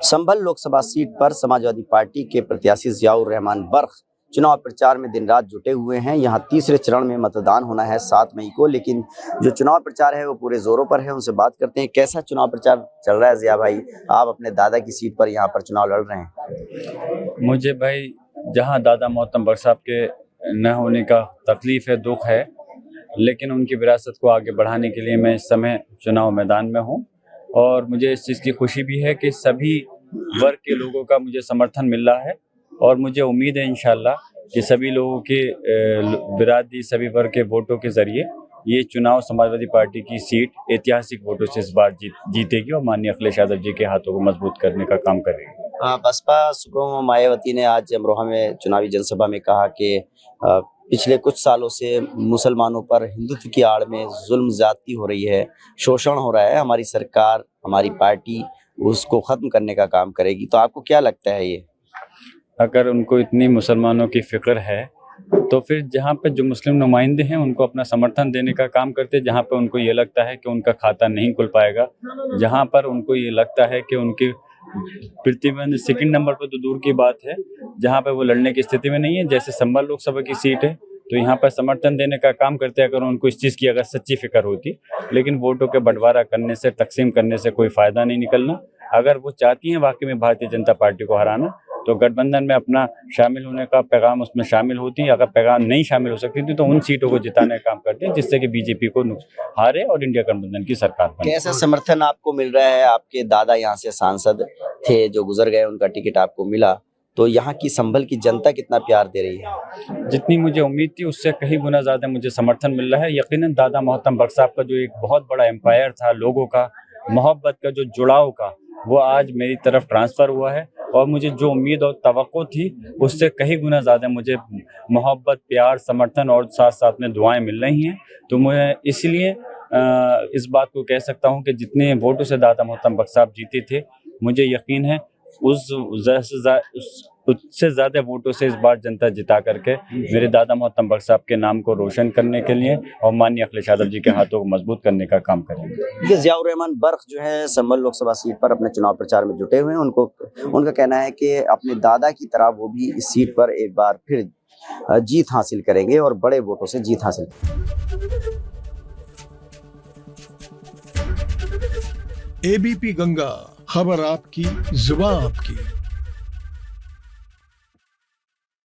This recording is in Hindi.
संभल लोकसभा सीट पर समाजवादी पार्टी के प्रत्याशी जियाउर रहमान बर्क चुनाव प्रचार में दिन रात जुटे हुए हैं। यहां तीसरे चरण में मतदान होना है 7 मई को, लेकिन जो चुनाव प्रचार है वो पूरे जोरों पर है। उनसे बात करते हैं, कैसा चुनाव प्रचार चल रहा है। जिया भाई, आप अपने दादा की सीट पर यहाँ पर चुनाव लड़ रहे हैं। मुझे भाई जहाँ दादा मोहतरम बर्क साहब के न होने का तकलीफ है, दुख है, लेकिन उनकी विरासत को आगे बढ़ाने के लिए मैं इस समय चुनाव मैदान में हूँ। और मुझे इस चीज़ की खुशी भी है कि सभी वर्ग के लोगों का मुझे समर्थन मिल रहा है। और मुझे उम्मीद है इंशाल्लाह कि सभी लोगों के बिरादरी, सभी वर्ग के वोटों के ज़रिए ये चुनाव समाजवादी पार्टी की सीट ऐतिहासिक वोटों से इस बार जीतेगी और माननीय अखिलेश यादव जी के हाथों को मजबूत करने का काम करेगी। बसपा सुप्रीमो मायावती ने आज अमरोहा में चुनावी जनसभा में कहा कि पिछले कुछ सालों से मुसलमानों पर हिंदुत्व की आड़ में जुल्म ज्यादती हो रही है, शोषण हो रहा है। हमारी सरकार, हमारी पार्टी उसको खत्म करने का काम करेगी। तो आपको क्या लगता है ये? अगर उनको इतनी मुसलमानों की फिक्र है तो फिर जहाँ पे जो मुस्लिम नुमाइंदे हैं उनको अपना समर्थन देने का काम करते। जहाँ पे उनको ये लगता है कि उनका खाता नहीं खुल पाएगा, जहाँ पर उनको ये लगता है कि उनकी प्रतिबंध सेकंड नंबर पर तो दूर की बात है, जहाँ पे वो लड़ने की स्थिति में नहीं है, जैसे संभल लोकसभा की सीट है, तो यहाँ पर समर्थन देने का काम करते हैं अगर उनको इस चीज़ की अगर सच्ची फिक्र होती। लेकिन वोटों के बंटवारा करने से, तकसीम करने से कोई फ़ायदा नहीं निकलना। अगर वो चाहती हैं वाकई में भारतीय जनता पार्टी को हराना, तो गठबंधन में अपना शामिल होने का पैगाम उसमें शामिल होती है। अगर पैगाम नहीं शामिल हो सकती थी तो उन सीटों को जिताने का काम करते हैं जिससे कि बीजेपी को हारे और इंडिया गठबंधन की सरकार बने। कैसा समर्थन आपको मिल रहा है? आपके दादा यहाँ से सांसद थे जो गुजर गए, उनका टिकट आपको मिला, तो यहाँ की संभल की जनता कितना प्यार दे रही है? जितनी मुझे उम्मीद थी उससे कहीं गुना ज़्यादा मुझे समर्थन मिल रहा है। यकीनन दादा मोहतरम बर्क साहब का जो एक बहुत बड़ा एम्पायर था, लोगों का मोहब्बत का जो जुड़ाव का, वो आज मेरी तरफ ट्रांसफ़र हुआ है। और मुझे जो उम्मीद और तवक्को थी उससे कहीं गुना ज़्यादा मुझे मोहब्बत, प्यार, समर्थन और साथ साथ में दुआएं मिल रही हैं। तो मैं इसलिए इस बात को कह सकता हूं कि जितने वोटों से दादा मोहतरम बर्क साहब जीते थे, मुझे यकीन है उससे ज़्यादा वोटों से इस बार जनता जिता करके मेरे दादा मोहतरम बर्क साहब के नाम को रोशन करने के लिए और माननीय अखिलेश यादव जी के हाथों को मजबूत करने का काम करेंगे। ये जियाउर रहमान बर्क जो है संभल लोकसभा सीट पर अपने चुनाव प्रचार में जुटे हुए हैं। उनका कहना है कि अपने दादा की तरह वो भी इस सीट पर एक बार फिर जीत हासिल करेंगे और बड़े वोटों से जीत हासिल करेंगे। एबीपी गंगा, खबर आपकी, जुबान आपकी।